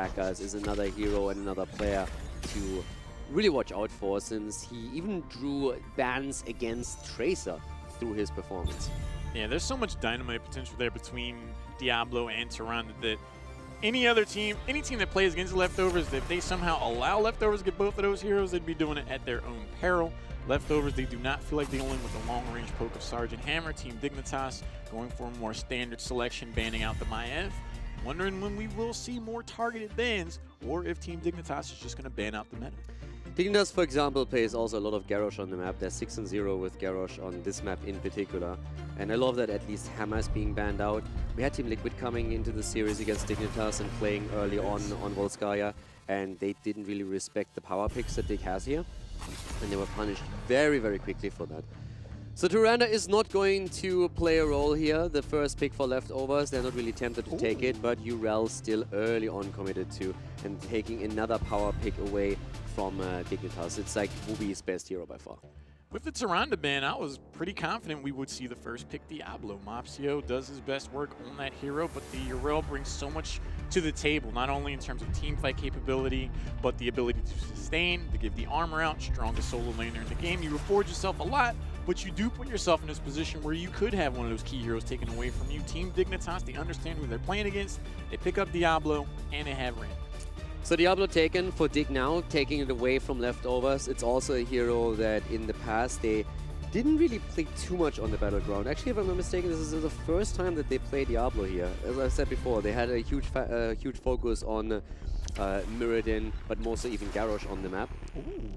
attackers is another hero and another player to really watch out for, since he even drew bans against Tracer through his performance. Yeah, there's so much dynamite potential there between Diablo and Tyrande that any team that plays against Leftovers, if they somehow allow Leftovers to get both of those heroes, they'd be doing it at their own peril. Leftovers, they do not feel like dealing with the long-range poke of Sergeant Hammer. Team Dignitas going for a more standard selection, banning out the Maiev. Wondering when we will see more targeted bans, or if Team Dignitas is just going to ban out the meta. Dignitas, for example, plays also a lot of Garrosh on the map. They're 6-0 with Garrosh on this map in particular. And I love that at least Hammer is being banned out. We had Team Liquid coming into the series against Dignitas and playing early on Volskaya, and they didn't really respect the power picks that Dig has here. And they were punished very, very quickly for that. So Tyrande is not going to play a role here. The first pick for Leftovers, they're not really tempted to take it, but Urel still early on committed to, and taking another power pick away from Dignitas. It's like Wubi's best hero by far. With the Tyrande ban, I was pretty confident we would see the first pick Diablo. Mopsio does his best work on that hero, but the Urel brings so much to the table, not only in terms of teamfight capability, but the ability to sustain, to give the armor out, strongest solo laner in the game. You reward yourself a lot, but you do put yourself in this position where you could have one of those key heroes taken away from you. Team Dignitas, they understand who they're playing against, they pick up Diablo, and they have Ram. So Diablo taken for Dig now, taking it away from Leftovers. It's also a hero that in the past they didn't really play too much on the battleground. Actually, if I'm not mistaken, this is the first time that they play Diablo here. As I said before, they had a huge focus on Mirrodin, but mostly even Garrosh on the map. Ooh.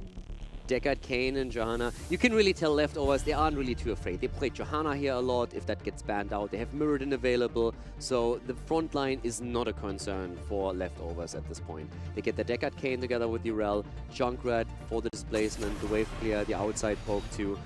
Deckard, Kayn, and Johanna. You can really tell Leftovers, they aren't really too afraid. They play Johanna here a lot. If that gets banned out, they have Mirrodin available. So the front line is not a concern for Leftovers at this point. They get the Deckard, Kayn together with Urel, Junkrat for the displacement, the wave clear, the outside poke too.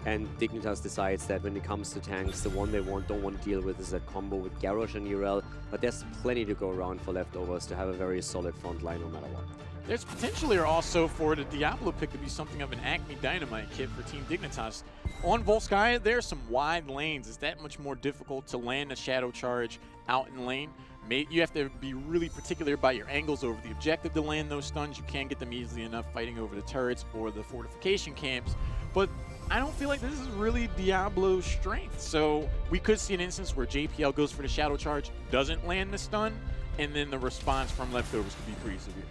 And Dignitas decides that when it comes to tanks, the one they don't want to deal with is that combo with Garrosh and Urel. But there's plenty to go around for Leftovers to have a very solid front line no matter what. There's potentially also for the Diablo pick to be something of an Acme Dynamite kit for Team Dignitas. On Volskaya, there's some wide lanes. It's that much more difficult to land a Shadow Charge out in lane. You have to be really particular about your angles over the objective to land those stuns. You can't get them easily enough fighting over the turrets or the fortification camps. But I don't feel like this is really Diablo's strength. So we could see an instance where JPL goes for the Shadow Charge, doesn't land the stun, and then the response from Leftovers could be pretty severe.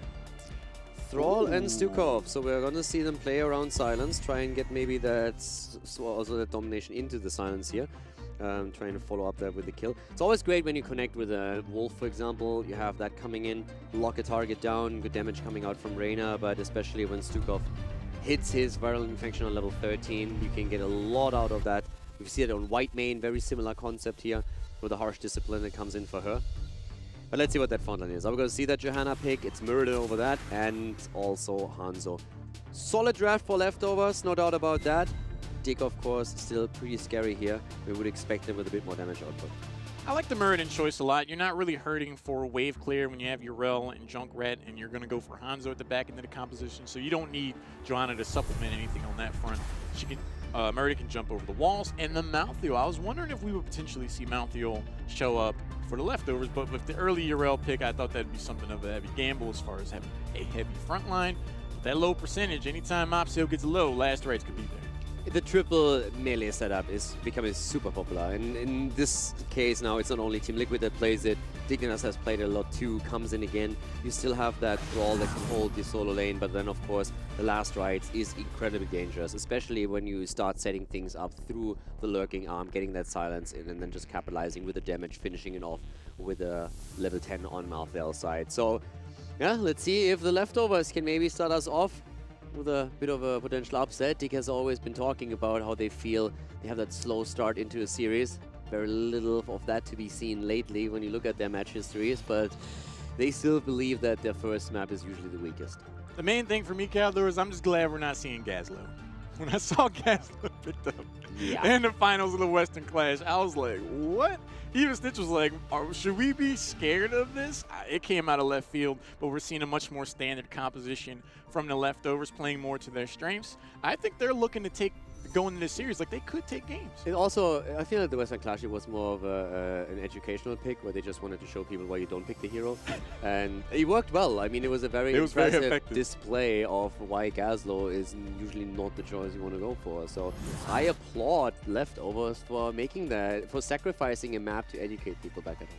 Thrall and Stukov, so we're going to see them play around Silence, try and get maybe that domination into the Silence here, trying to follow up that with the kill. It's always great when you connect with a Wolf, for example, you have that coming in, lock a target down, good damage coming out from Reyna, but especially when Stukov hits his Viral Infection on level 13, you can get a lot out of that. We see it on White Mane, very similar concept here, with a Harsh Discipline that comes in for her. But let's see what that front line is. I'm going to see that Johanna pick. It's Mirrodin over that, and also Hanzo. Solid draft for Leftovers, no doubt about that. Dig, of course, still pretty scary here. We would expect him with a bit more damage output. I like the Mirrodin choice a lot. You're not really hurting for wave clear when you have Urel and Junkrat, and you're going to go for Hanzo at the back end of the composition, so you don't need Johanna to supplement anything on that front. She can, Mirrodin can jump over the walls, and the Malthael. I was wondering if we would potentially see Malthael show up for the Leftovers, but with the early Urel pick, I thought that'd be something of a heavy gamble as far as having a heavy front line. With that low percentage, anytime Mopsio gets low, last rights could be there. The triple melee setup is becoming super popular, and in this case now it's not only Team Liquid that plays it, Dignitas has played it a lot too, comes in again. You still have that Thrall that can hold the solo lane, but then of course the last rights is incredibly dangerous, especially when you start setting things up through the lurking arm, getting that silence in, and then just capitalizing with the damage, finishing it off with a level 10 on Malthael's side. So yeah, let's see if the Leftovers can maybe start us off with a bit of a potential upset. Dig has always been talking about how they feel they have that slow start into a series. Very little of that to be seen lately when you look at their match histories, but they still believe that their first map is usually the weakest. The main thing for me, Cavalier, is I'm just glad we're not seeing Gazlo. When I saw Gazlo picked up in the finals of the Western Clash, I was like, what? Even Stitch was like, should we be scared of this? It came out of left field, but we're seeing a much more standard composition from the Leftovers, playing more to their strengths. I think they're looking to take going into this series, like they could take games. And also, I feel like the Western Classic was more of an educational pick where they just wanted to show people why you don't pick the hero. And it worked well. I mean, it was a very impressive display of why Gazlo is usually not the choice you want to go for. So I applaud Leftovers for making that, for sacrificing a map to educate people back at home.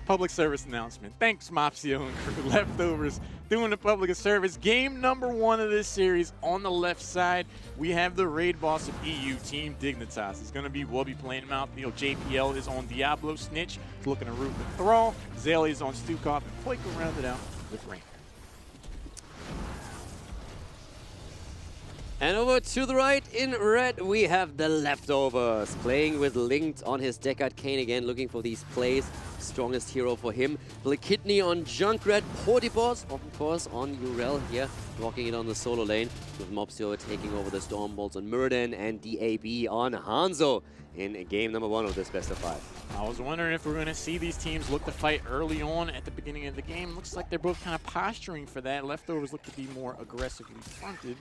Public service announcement. Thanks, Mopsio and crew. Leftovers doing the public service. Game number 1 of this series. On the left side, we have the raid boss of EU, Team Dignitas. It's going to be Wubby playing him out. JPL is on Diablo. Snitch is looking to root with Thrall. Zaylee is on Stukov. And Poiko rounded out with Rain. And over to the right in red, we have the Leftovers playing with Linked on his Deckard Kane again, looking for these plays. Strongest hero for him. Kidney on Junkrat, Portibos, of course, on Urel here, blocking it on the solo lane, with Mopsio taking over the Stormbolts on Murden and DAB on Hanzo in game number 1 of this best of 5. I was wondering if we're going to see these teams look to fight early on at the beginning of the game. Looks like they're both kind of posturing for that. Leftovers look to be more aggressively fronted.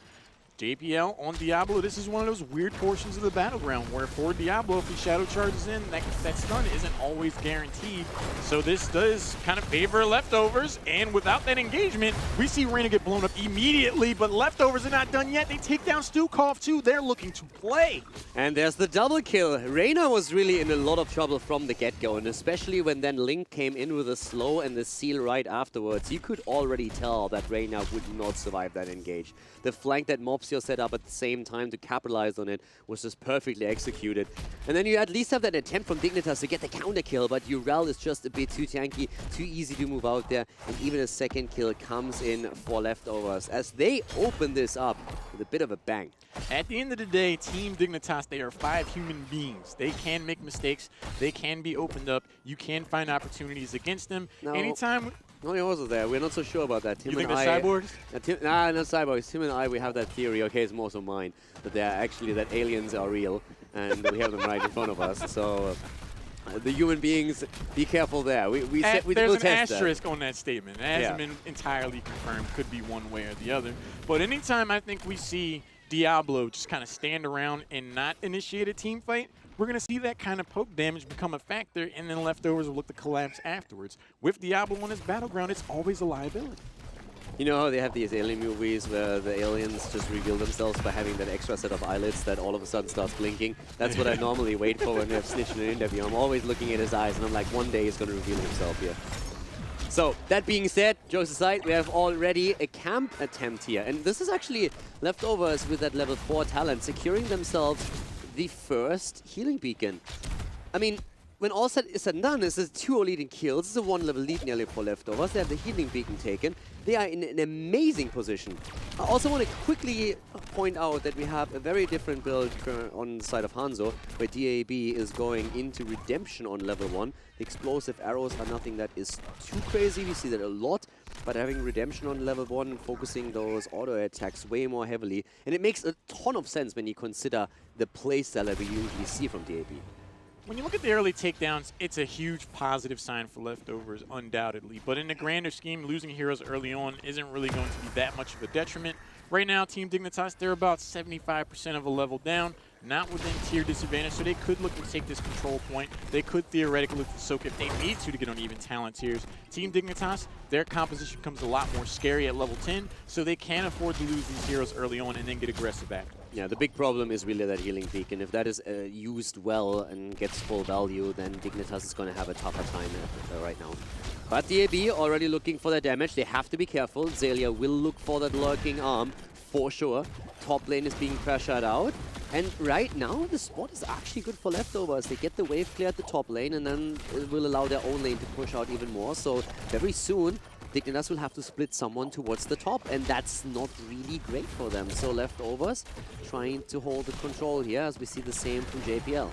JPL on Diablo. This is one of those weird portions of the battleground where for Diablo, if he shadow charges in, that stun isn't always guaranteed. So this does kind of favor Leftovers, and without that engagement, we see Reyna get blown up immediately, but Leftovers are not done yet. They take down Stukov too. They're looking to play. And there's the double kill. Reyna was really in a lot of trouble from the get-go, and especially when then Link came in with a slow and the seal right afterwards, you could already tell that Reyna would not survive that engage. The flank that Mopsio set up at the same time to capitalize on it was just perfectly executed. And then you at least have that attempt from Dignitas to get the counter kill, but Urel is just a bit too tanky, too easy to move out there, and even a second kill comes in for Leftovers as they open this up with a bit of a bang. At the end of the day, Team Dignitas, they are 5 human beings. They can make mistakes. They can be opened up. You can find opportunities against them. No. Anytime... No, he wasn't there. We're not so sure about that. You think they're cyborgs? Nah, not cyborgs. Tim and I, we have that theory. Okay, it's more so mine. That they're actually, that aliens are real. And we have them right in front of us. So the human beings, be careful there. There's an asterisk on that statement. It hasn't been entirely confirmed. Could be one way or the other. But anytime I think we see Diablo just kind of stand around and not initiate a team fight, we're going to see that kind of poke damage become a factor, and then Leftovers will look to collapse afterwards. With Diablo on his battleground, it's always a liability. You know how they have these alien movies where the aliens just reveal themselves by having that extra set of eyelids that all of a sudden starts blinking? That's what I normally wait for when we have Snitch in an interview. I'm always looking at his eyes, and I'm like, one day he's going to reveal himself here. So, that being said, jokes aside, we have already a camp attempt here. And this is actually Leftovers with that level 4 talent, securing themselves the first healing beacon. I mean, when all said is and done, this is 2 leading kills. This is a 1-level lead nearly for Leftovers. They have the healing beacon taken. They are in an amazing position. I also want to quickly point out that we have a very different build on the side of Hanzo, where DAB is going into Redemption on level 1. The explosive arrows are nothing that is too crazy. We see that a lot. But having Redemption on level 1, focusing those auto attacks way more heavily. And it makes a ton of sense when you consider the playstyle that we usually see from DAB. When you look at the early takedowns, it's a huge positive sign for Leftovers, undoubtedly. But in the grander scheme, losing heroes early on isn't really going to be that much of a detriment. Right now, Team Dignitas, they're about 75% of a level down, not within tier disadvantage, so they could look to take this control point. They could theoretically look to soak if they need to get on even talent tiers. Team Dignitas, their composition comes a lot more scary at level 10, so they can afford to lose these heroes early on and then get aggressive after. Yeah, the big problem is really that healing beacon. If that is used well and gets full value, then Dignitas is going to have a tougher time right now. But DAB already looking for that damage. They have to be careful. Zelia will look for that lurking arm for sure. Top lane is being pressured out. And right now, the spot is actually good for Leftovers. They get the wave clear at the top lane, and then it will allow their own lane to push out even more. So very soon, Dignitas will have to split someone towards the top, and that's not really great for them. So Leftovers trying to hold the control here, as we see the same from JPL.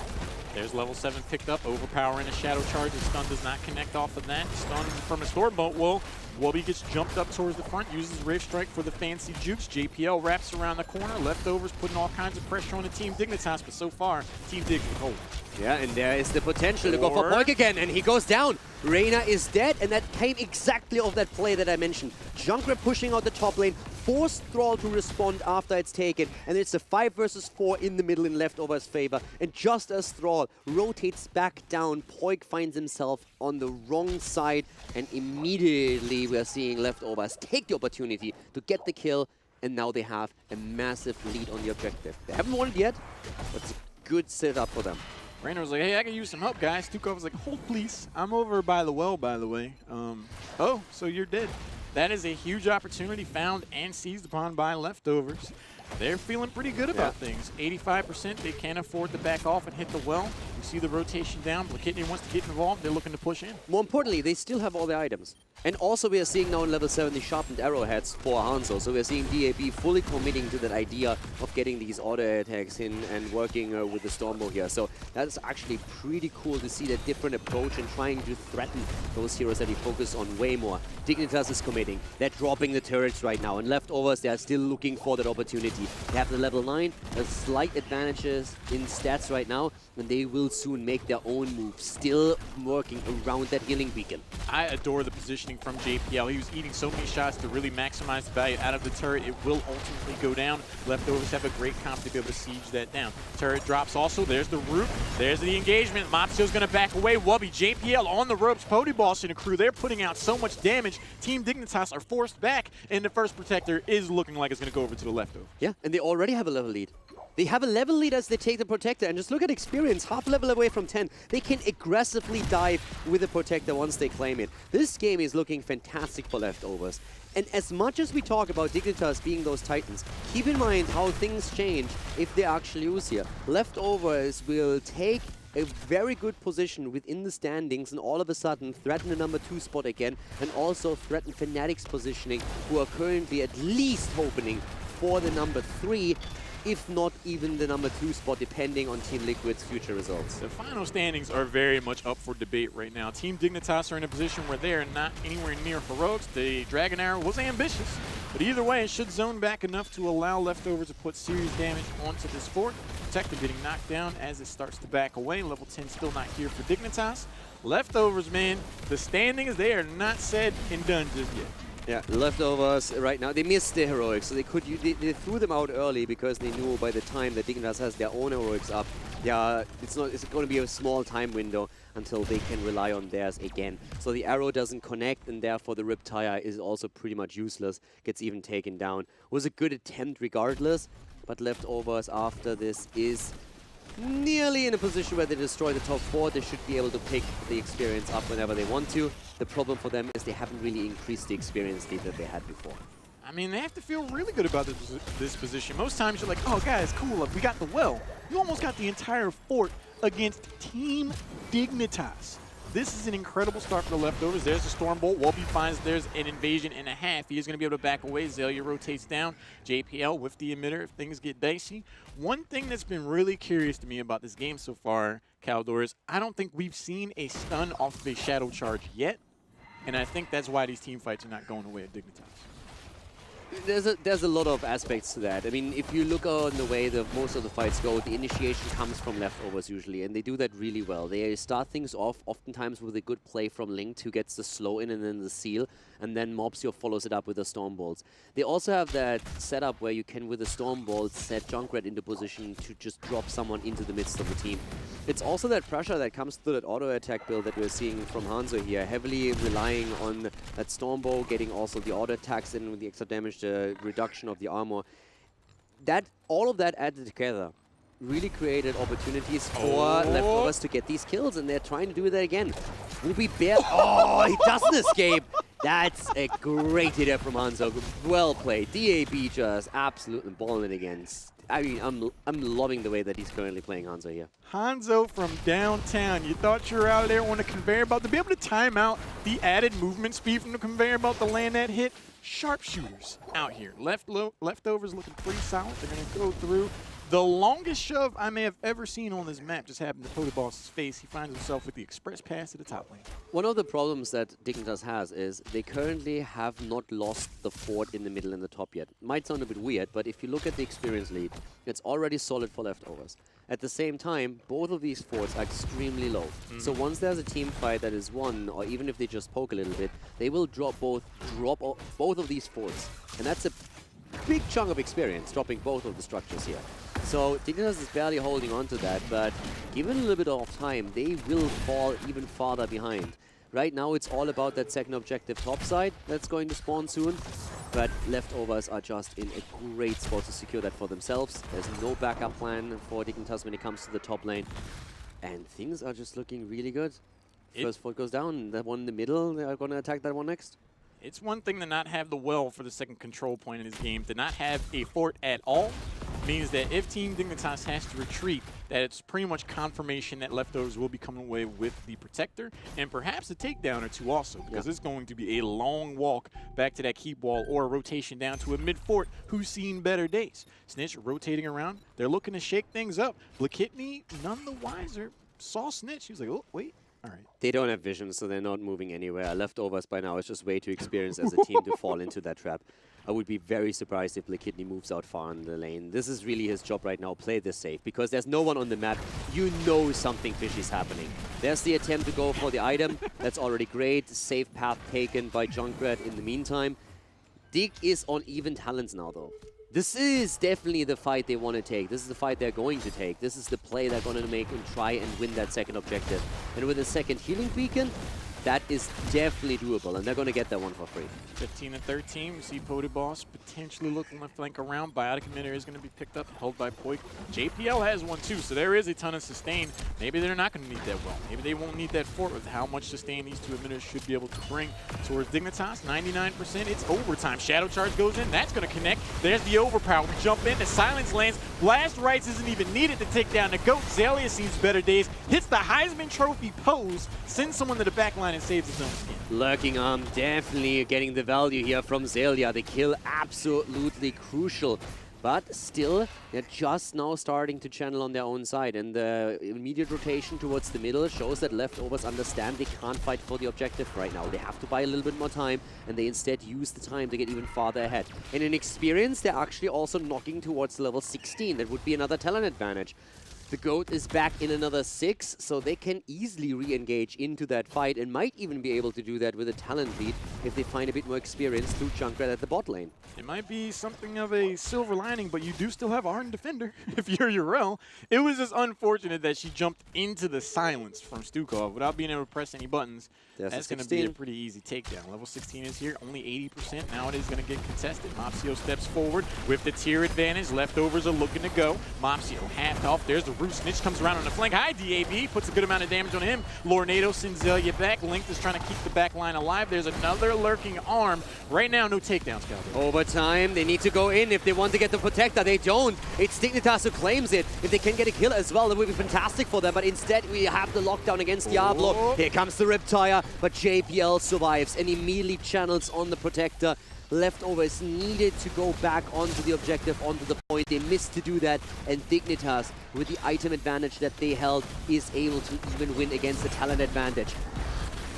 There's level 7 picked up, overpowering a shadow charge. The stun does not connect off of that. Stun from a Stormbolt. Well, Wubby gets jumped up towards the front, uses Rift Strike for the fancy jukes. JPL wraps around the corner. Leftovers putting all kinds of pressure on the Team Dignitas, but so far, Team Dig can hold. Yeah, and there is the potential to go for Poik again, and he goes down. Reyna is dead, and that came exactly off that play that I mentioned. Junkrat pushing out the top lane, force Thrall to respond after it's taken, and it's a 5 versus 4 in the middle in Leftovers' favor. And just as Thrall rotates back down, Poik finds himself on the wrong side, and immediately we're seeing Leftovers take the opportunity to get the kill, and now they have a massive lead on the objective. They haven't won it yet, but it's a good setup for them. Rainer was like, hey, I can use some help, guys. Stukov was like, hold please. I'm over by the well, by the way. Oh, so you're dead. That is a huge opportunity found and seized upon by Leftovers. They're feeling pretty good about things. 85%, they can't afford to back off and hit the well. You see the rotation down. Blakitny wants to get involved. They're looking to push in. More importantly, they still have all the items. And also we are seeing now in level 7 the sharpened arrowheads for Hanzo. So we are seeing DAB fully committing to that idea of getting these auto attacks in and working with the Stormbow here. So that's actually pretty cool to see that different approach and trying to threaten those heroes that he focus on way more. Dignitas is committing. They're dropping the turrets right now. And Leftovers, they are still looking for that opportunity. They have the level 9, a slight advantages in stats right now, and they will soon make their own moves, still working around that healing beacon. I adore the positioning from JPL. He was eating so many shots to really maximize the value out of the turret. It will ultimately go down. Leftovers have a great comp to be able to siege that down. Turret drops also. There's the root. There's the engagement. Mopsio's going to back away. Wubby, JPL on the ropes. Podyboss and a crew. They're putting out so much damage. Team Dignitas are forced back, and the first protector is looking like it's going to go over to the Leftovers. Yeah, and they already have a level lead. They have a level lead as they take the Protector, and just look at experience, half level away from 10. They can aggressively dive with the Protector once they claim it. This game is looking fantastic for Leftovers. And as much as we talk about Dignitas being those Titans, keep in mind how things change if they actually lose here. Leftovers will take a very good position within the standings and all of a sudden threaten the number 2 spot again, and also threaten Fnatic's positioning, who are currently at least hoping for the number 3, if not even the number 2 spot, depending on Team Liquid's future results. The final standings are very much up for debate right now. Team Dignitas are in a position where they are not anywhere near heroics. The Dragon Arrow was ambitious, but either way, it should zone back enough to allow Leftovers to put serious damage onto this fort. Protector getting knocked down as it starts to back away. Level 10 still not here for Dignitas. Leftovers, man, the standings, they are not said and done just yet. Yeah, Leftovers right now, they missed the heroics, so they threw them out early because they knew by the time that Dignitas has their own heroics up, yeah, it's going to be a small time window until they can rely on theirs again. So the arrow doesn't connect, and therefore the Riptire is also pretty much useless, gets even taken down. Was a good attempt regardless, but Leftovers after this is nearly in a position where they destroy the top 4. They should be able to pick the experience up whenever they want to. The problem for them is they haven't really increased the experience lead that they had before. I mean, they have to feel really good about this position. Most times you're like, oh, guys, cool, we got the well. You almost got the entire fort against Team Dignitas. This is an incredible start for the Leftovers. There's the Stormbolt. Wubby finds there's an invasion and a half. He is going to be able to back away. Zelia rotates down. JPL with the emitter if things get dicey. One thing that's been really curious to me about this game so far, Caldor, is I don't think we've seen a stun off of a Shadow Charge yet. And I think that's why these team fights are not going away at Dignitas. There's a lot of aspects to that. I mean, if you look on the way that most of the fights go, the initiation comes from Leftovers usually, and they do that really well. They start things off oftentimes with a good play from Link, who gets the slow in and then the seal, and then Mopsio follows it up with the Stormbolts. They also have that setup where you can, with the Stormbolts, set Junkrat into position to just drop someone into the midst of the team. It's also that pressure that comes through that auto-attack build that we're seeing from Hanzo here, heavily relying on that Stormbow, getting also the auto-attacks in with the extra damage, the reduction of the armor. All of that added together really created opportunities for Leftovers to get these kills, and they're trying to do that again. Ruby Bear, he doesn't escape. That's a great hitter from Hanzo. Well played. DAB just absolutely balling it against. I mean, I'm loving the way that he's currently playing Hanzo here. Hanzo from downtown. You thought you were out there on a conveyor belt to be able to time out the added movement speed from the conveyor belt to land that hit. Sharpshooters out here. Leftovers looking pretty solid. They're going to go through. The longest shove I may have ever seen on this map just happened to Podyboss's face. He finds himself with the express pass to the top lane. One of the problems that Dignitas has is they currently have not lost the fort in the middle and the top yet. Might sound a bit weird, but if you look at the experience lead, it's already solid for Leftovers. At the same time, both of these forts are extremely low. So once there's a team fight that is won, or even if they just poke a little bit, they will drop both of these forts. And that's a big chunk of experience, dropping both of the structures here. So Dignitas is barely holding on to that, but given a little bit of time, they will fall even farther behind. Right now, it's all about that second objective topside that's going to spawn soon. But Leftovers are just in a great spot to secure that for themselves. There's no backup plan for Dignitas when it comes to the top lane. And things are just looking really good. First fort goes down, that one in the middle, they're going to attack that one next. It's one thing to not have the well for the second control point in this game. To not have a fort at all means that if Team Dignitas has to retreat, that it's pretty much confirmation that Leftovers will be coming away with the Protector and perhaps a takedown or two also, because it's going to be a long walk back to that keep wall or a rotation down to a mid-fort who's seen better days. Snitch rotating around. They're looking to shake things up. Blakitny, none the wiser, saw Snitch. He was like, oh, wait. All right. They don't have vision, so they're not moving anywhere. Leftovers by now is just way too experienced as a team to fall into that trap. I would be very surprised if Blakitny moves out far in the lane. This is really his job right now. Play this safe, because there's no one on the map. You know something fishy is happening. There's the attempt to go for the item. That's already great. Safe path taken by Junkrat in the meantime. Dig is on even talents now, though. This is definitely the fight they want to take. This is the fight they're going to take. This is the play they're going to make and try and win that second objective. And with a second healing beacon, that is definitely doable, and they're going to get that one for free. 15 and 13, we see Boss potentially looking left flank around. Biotic emitter is going to be picked up, held by Poik. JPL has one too, so there is a ton of sustain. Maybe they're not going to need that well. Maybe they won't need that fort with how much sustain these two emitters should be able to bring towards Dignitas. 99%, it's overtime. Shadow Charge goes in, that's going to connect. There's the overpower. We jump in, the silence lands. Blast Rights isn't even needed to take down the GOAT. Zelia sees better days, hits the Heisman Trophy pose, sends someone to the back line and saves his own skin. Lurking Arm definitely getting the value here from Zelia. The kill absolutely crucial. But still, they're just now starting to channel on their own side. And the immediate rotation towards the middle shows that Leftovers understand they can't fight for the objective right now. They have to buy a little bit more time, and they instead use the time to get even farther ahead. And in experience, they're actually also knocking towards level 16. That would be another talent advantage. The GOAT is back in another 6, so they can easily re-engage into that fight and might even be able to do that with a talent lead if they find a bit more experience through Junkrat at the bot lane. It might be something of a silver lining, but you do still have Ardent Defender if you're Urel. It was just unfortunate that she jumped into the silence from Stukov without being able to press any buttons. That's going to be a pretty easy takedown. Level 16 is here, only 80%. Now it is going to get contested. Mopsio steps forward with the tier advantage. Leftovers are looking to go. Mopsio half off. There's the root. Snitch comes around on the flank. High DAB puts a good amount of damage on him. Lornado sends Zelia back. Link is trying to keep the back line alive. There's another lurking arm. Right now, no takedowns, Calvin. Overtime, they need to go in if they want to get the Protector. They don't. It's Dignitas who claims it. If they can get a kill as well, that would be fantastic for them. But instead, we have the lockdown against Diablo. Oh. Here comes the Riptire, but JPL survives and immediately channels on the Protector. Leftovers needed to go back onto the objective, onto the point. They missed to do that, and Dignitas, with the item advantage that they held, is able to even win against the talent advantage.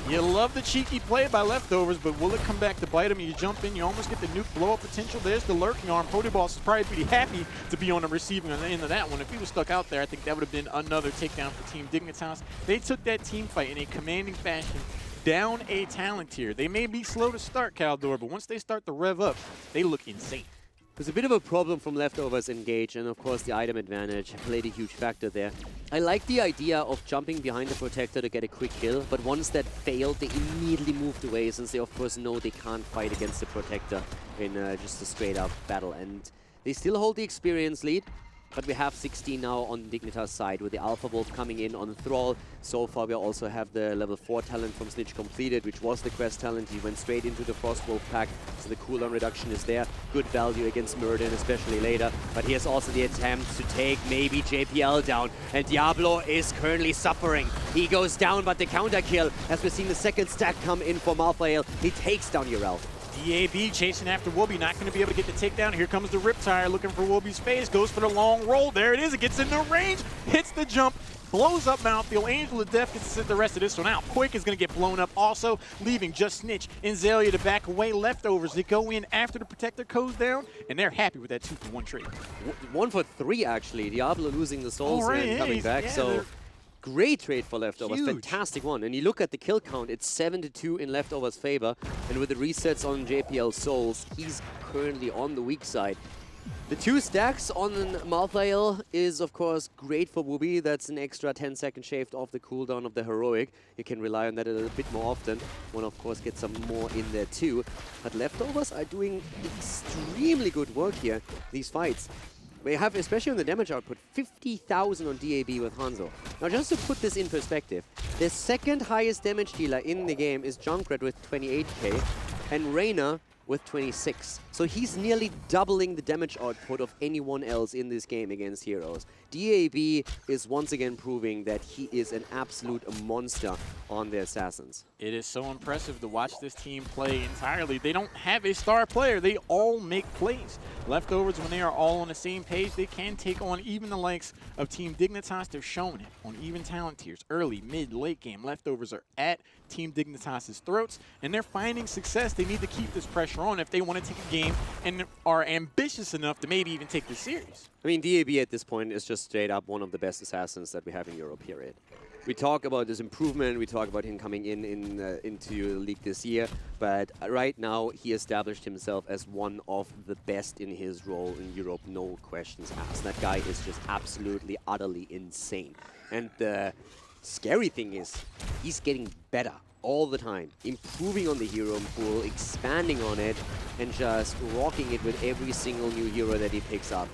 You love the cheeky play by Leftovers, but will it come back to bite him? You jump in, you almost get the nuke blow-up potential. There's the lurking arm. Boss is probably pretty happy to be on the receiving end of that one. If he was stuck out there, I think that would have been another takedown for Team Dignitas. They took that team fight in a commanding fashion, down a talent tier. They may be slow to start, Caldor, but once they start to rev up, they look insane. There's a bit of a problem from Leftovers engage, and of course the item advantage played a huge factor there. I like the idea of jumping behind the Protector to get a quick kill, but once that failed, they immediately moved away, since they of course know they can't fight against the Protector in just a straight-up battle. And they still hold the experience lead, but we have 16 now on Dignitas' side, with the Alpha Wolf coming in on Thrall. So far we also have the level 4 talent from Snitch completed, which was the quest talent. He went straight into the Frostwolf pack, so the cooldown reduction is there. Good value against Murden, especially later. But here's also the attempt to take maybe JPL down, and Diablo is currently suffering. He goes down, but the counter kill, as we're seeing the second stack come in for Malthael, he takes down Urel. DAB chasing after Wooby, not going to be able to get the takedown. Here comes the Riptire looking for Wooby's face, goes for the long roll. There it is, it gets into range, hits the jump, blows up Mountfield. Angel of Death gets to sit the rest of this one out. Poik is going to get blown up also, leaving just Snitch and Zelia to back away. Leftovers, they go in after the Protector goes down, and they're happy with that 2-for-1 trade. 1 for 3 actually. Diablo losing the souls and coming back, so Great trade for Leftovers, Huge. fantastic one. And you look at the kill count, it's 7-2 in Leftovers' favor. And with the resets on JPL Souls, he's currently on the weak side. The 2 stacks on Malthael is, of course, great for Wooby. That's an extra 10-second shaved off the cooldown of the Heroic. You can rely on that a little bit more often. Want to, of course, get some more in there too. But Leftovers are doing extremely good work here, these fights. We have, especially on the damage output, 50,000 on DAB with Hanzo. Now, just to put this in perspective, the second highest damage dealer in the game is Junkrat with 28k, and Reyna with 26. So he's nearly doubling the damage output of anyone else in this game against heroes. DAB is once again proving that he is an absolute monster on the Assassins. It is so impressive to watch this team play entirely. They don't have a star player. They all make plays. Leftovers, when they are all on the same page, they can take on even the likes of Team Dignitas. They're showing it on even talent tiers. Early, mid, late game, Leftovers are at Team Dignitas' throats, and they're finding success. They need to keep this pressure on if they want to take a game and are ambitious enough to maybe even take this series. I mean, DAB at this point is just straight up one of the best assassins that we have in Europe, period. We talk about his improvement, we talk about him coming into the league this year, but right now he established himself as one of the best in his role in Europe, no questions asked. That guy is just absolutely, utterly insane. And the scary thing is, he's getting better all the time, improving on the hero pool, expanding on it, and just rocking it with every single new hero that he picks up.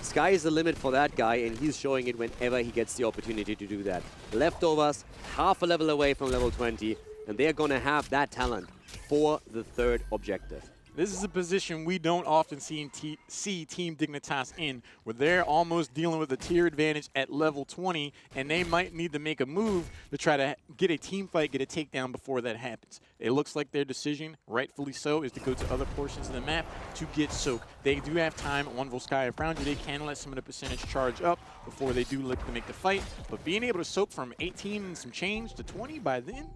Sky is the limit for that guy, and he's showing it whenever he gets the opportunity to do that. Leftovers, half a level away from level 20, and they're gonna have that talent for the 3rd objective. This is a position we don't often see Team Dignitas in, where they're almost dealing with a tier advantage at level 20, and they might need to make a move to try to get a team fight, get a takedown before that happens. It looks like their decision, rightfully so, is to go to other portions of the map to get soak. They do have time on Volskaya around you. They can let some of the percentage charge up before they do look to make the fight, but being able to soak from 18 and some change to 20 by then,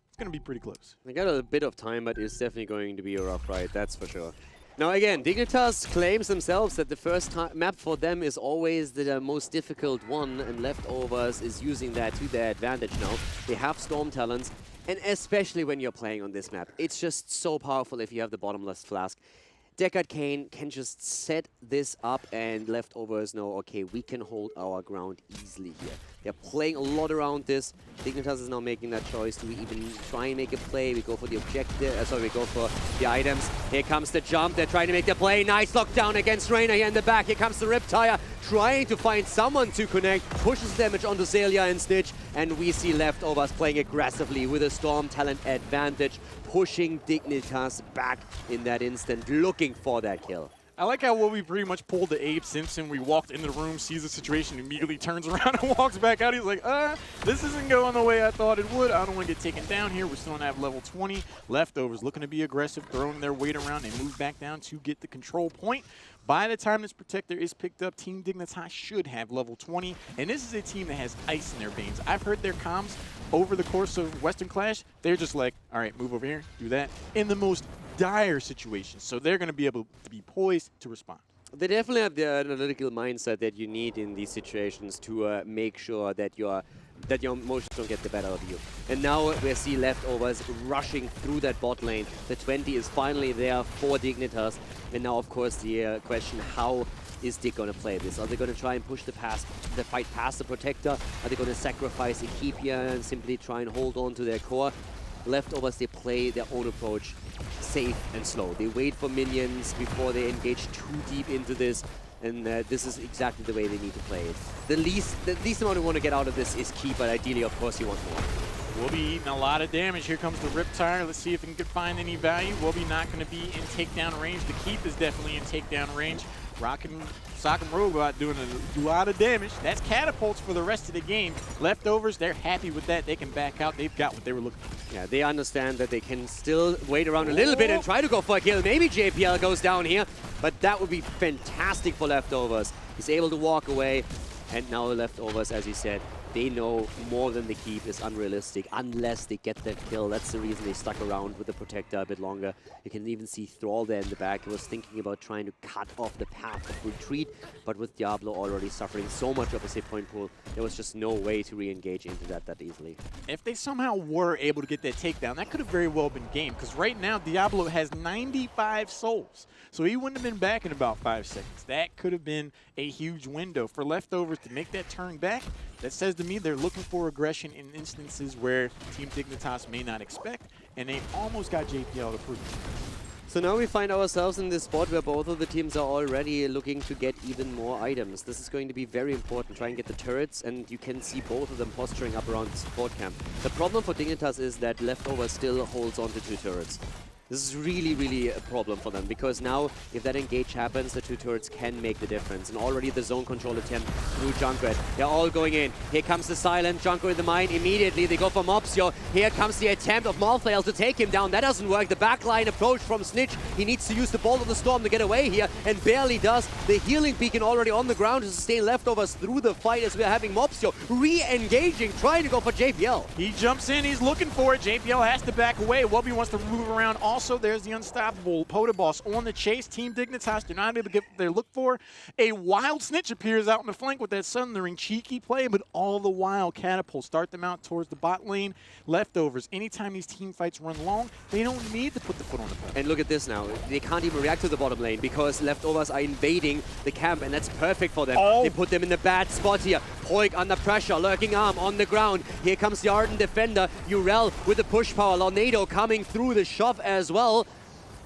it's going to be pretty close. They got a bit of time, but it's definitely going to be a rough ride, that's for sure. Now again, Dignitas claims themselves that the first map for them is always the most difficult one, and Leftovers is using that to their advantage now. They have Storm talents, and especially when you're playing on this map, it's just so powerful if you have the Bottomless Flask. Deckard Cain can just set this up, and Leftovers know, okay, we can hold our ground easily here. They're playing a lot around this. Dignitas is now making that choice. Do we even try and make a play? We go for the objective. We go for the items. Here comes the jump. They're trying to make the play. Nice lockdown against Reyna here in the back. Here comes the Riptire, trying to find someone to connect. Pushes damage onto Zelia and Stitch. And we see Leftovers playing aggressively with a Storm talent advantage, pushing Dignitas back in that instant, looking for that kill. I like how we pretty much pulled the Abe Simpson. We walked into the room, sees the situation, immediately turns around and walks back out. He's like, this isn't going the way I thought it would. I don't want to get taken down here. We're still at level 20. Leftovers looking to be aggressive, throwing their weight around. They move back down to get the control point. By the time this Protector is picked up, Team Dignitas should have level 20. And this is a team that has ice in their veins. I've heard their comms over the course of Western Clash. They're just like, all right, move over here, do that. In the most dire situations. So they're going to be able to be poised to respond. They definitely have the analytical mindset that you need in these situations to make sure that your emotions don't get the better of you. And now we see Leftovers rushing through that bot lane. The 20 is finally there for Dignitas. And now, of course, the question, how is Dig going to play this? Are they going to try and push the fight past the Protector? Are they going to sacrifice a keep here and simply try and hold on to their core? Leftovers, they play their own approach, safe and slow. They wait for minions before they engage too deep into this, and this is exactly the way they need to play it. The least amount we want to get out of this is key, but ideally, of course, you want more. We'll be eating a lot of damage. Here comes the Riptire. Let's see if we can find any value. We'll be not going to be in takedown range. The Keep is definitely in takedown range. Rockin' Sock'em Robot doing a lot of damage. That's catapults for the rest of the game. Leftovers, they're happy with that. They can back out. They've got what they were looking for. Yeah, they understand that they can still wait around a little bit and try to go for a kill. Maybe JPL goes down here, but that would be fantastic for Leftovers. He's able to walk away, and now Leftovers, as he said, they know more than they keep is unrealistic unless they get that kill. That's the reason they stuck around with the Protector a bit longer. You can even see Thrall there in the back. He was thinking about trying to cut off the path of retreat, but with Diablo already suffering so much of a save point pool, there was just no way to re-engage into that easily. If they somehow were able to get that takedown, that could have very well been game, because right now Diablo has 95 souls. So he wouldn't have been back in about 5 seconds. That could have been a huge window for Leftovers to make that turn back. That says to me they're looking for aggression in instances where Team Dignitas may not expect, and they almost got JPL to prove it. So now we find ourselves in this spot where both of the teams are already looking to get even more items. This is going to be very important. Try and get the turrets, and you can see both of them posturing up around the support camp. The problem for Dignitas is that Leftover still holds on to 2 turrets. This is really, really a problem for them, because now, if that engage happens, the 2 turrets can make the difference. And already the zone control attempt through Junkrat. They're all going in. Here comes the silent Junker in the mine. Immediately, they go for Mopsio. Here comes the attempt of Malthael to take him down. That doesn't work. The backline approach from Snitch. He needs to use the Bolt of the Storm to get away here, and barely does. The healing beacon already on the ground to sustain Leftovers through the fight, as we're having Mopsio re-engaging, trying to go for JPL. He jumps in. He's looking for it. JPL has to back away. Wubby wants to move around. Also, there's the unstoppable Potoboss on the chase. Team Dignitas do not able to get what they look for. A wild Snitch appears out in the flank with that Sundering cheeky play, but all the while catapults start them out towards the bot lane. Leftovers, anytime these team fights run long, they don't need to put the foot on the pedal. And look at this now. They can't even react to the bottom lane because Leftovers are invading the camp, and that's perfect for them. Oh. They put them in the bad spot here. Poik under pressure, lurking arm on the ground. Here comes the Ardent Defender. Urel with the push power. Lornado coming through the shove as well.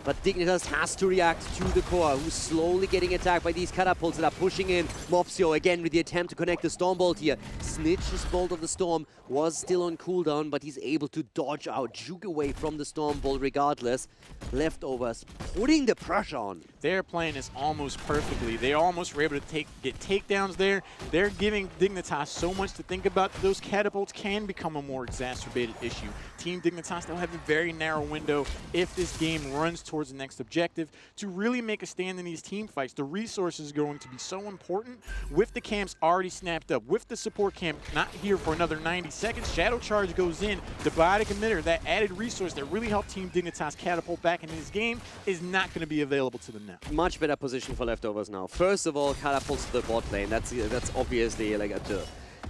But Dignitas has to react to the core, who's slowly getting attacked by these catapults that are pushing in. Mopsio again with the attempt to connect the Stormbolt here. Snitch's Bolt of the Storm was still on cooldown, but he's able to dodge out, juke away from the Stormbolt regardless. Leftovers putting the pressure on. They're playing this almost perfectly. They almost were able to get takedowns there. They're giving Dignitas so much to think about. Those catapults can become a more exacerbated issue. Team Dignitas, they'll have a very narrow window if this game runs towards the next objective to really make a stand in these team fights. The resources are going to be so important with the camps already snapped up, with the support camp not here for another 90 seconds. Shadow Charge goes in. The Biotic Emitter, that added resource that really helped Team Dignitas catapult back into this game, is not going to be available to them now. Much better position for Leftovers now. First of all, catapults to the bot lane. That's obviously like a duh.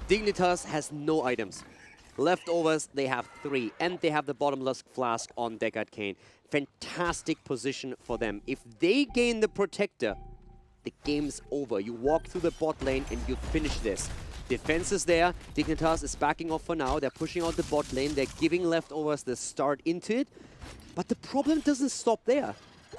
Dignitas has no items. Leftovers, they have 3, and they have the bottomless flask on Deckard Cain. Fantastic position for them. If they gain the Protector, the game's over. You walk through the bot lane and you finish this. Defense is there. Dignitas is backing off for now. They're pushing out the bot lane. They're giving Leftovers the start into it. But the problem doesn't stop there.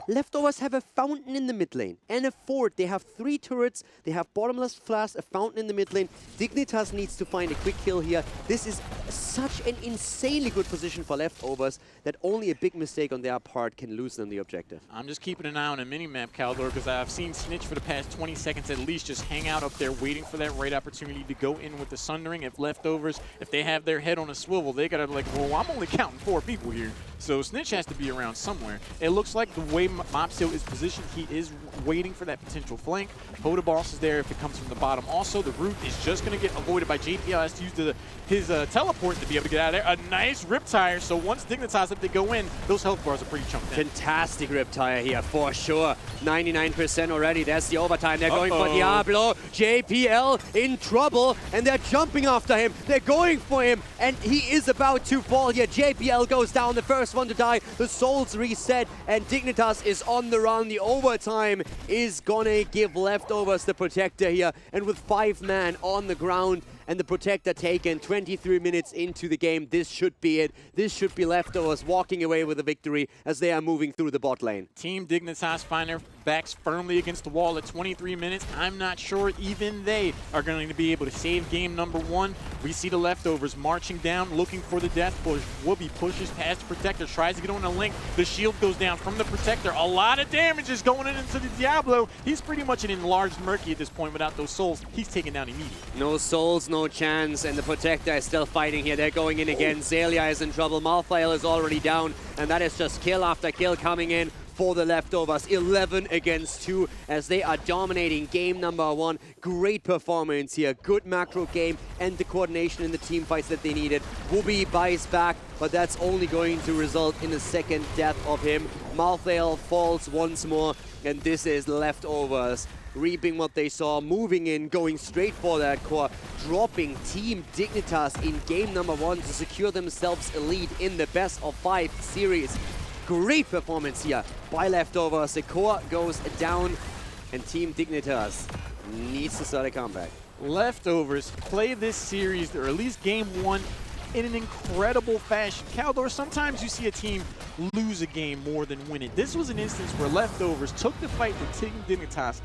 Leftovers have a fountain in the mid lane and a fort. They have 3 turrets. They have bottomless flask, a fountain in the mid lane. Dignitas needs to find a quick kill here. This is such an insanely good position for Leftovers that only a big mistake on their part can lose them the objective. I'm just keeping an eye on a mini-map, Caldor, because I've seen Snitch for the past 20 seconds at least just hang out up there waiting for that right opportunity to go in with the Sundering. If Leftovers, if they have their head on a swivel, they gotta be like, well, I'm only counting 4 people here. So Snitch has to be around somewhere. It looks like the way Mopsio is positioned, he is waiting for that potential flank. Potoboss is there if it comes from the bottom. Also, the root is just going to get avoided by JPL. Has to use his teleport to be able to get out of there. A nice Riptire. So once Dignitas, if they go in, those health bars are pretty chunked in. Fantastic Riptire here, for sure. 99% already. There's the overtime. They're going for Diablo. JPL in trouble, and they're jumping after him. They're going for him, and he is about to fall here. JPL goes down, the first one to die. The souls reset, and Dignitas is on the run. The overtime is gonna give Leftovers the Protector here, and with 5 man on the ground and the Protector taken 23 minutes into the game, this should be it. This should be Leftovers walking away with a victory as they are moving through the bot lane. Team Dignitas find their backs firmly against the wall at 23 minutes. I'm not sure even they are going to be able to save game number 1. We see the Leftovers marching down, looking for the death push. Wubby pushes past the Protector, tries to get on a link. The shield goes down from the Protector. A lot of damage is going into the Diablo. He's pretty much an enlarged Murky at this point without those souls. He's taken down immediately. No souls, no chance, and the Protector is still fighting here. They're going in again. Zalia is in trouble. Malthael is already down, and that is just kill after kill coming in for the Leftovers. 11 against 2 as they are dominating game number 1. Great performance here. Good macro game and the coordination in the team fights that they needed. Wooby buys back, but that's only going to result in a second death of him. Malthael falls once more, and this is Leftovers reaping what they saw, moving in, going straight for that core, dropping Team Dignitas in game number 1 to secure themselves a lead in the best of 5 series. Great performance here by Leftovers. The core goes down, and Team Dignitas needs to start a comeback. Leftovers play this series, or at least game 1, in an incredible fashion. Caldor, sometimes you see a team lose a game more than win it. This was an instance where Leftovers took the fight to Team Dignitas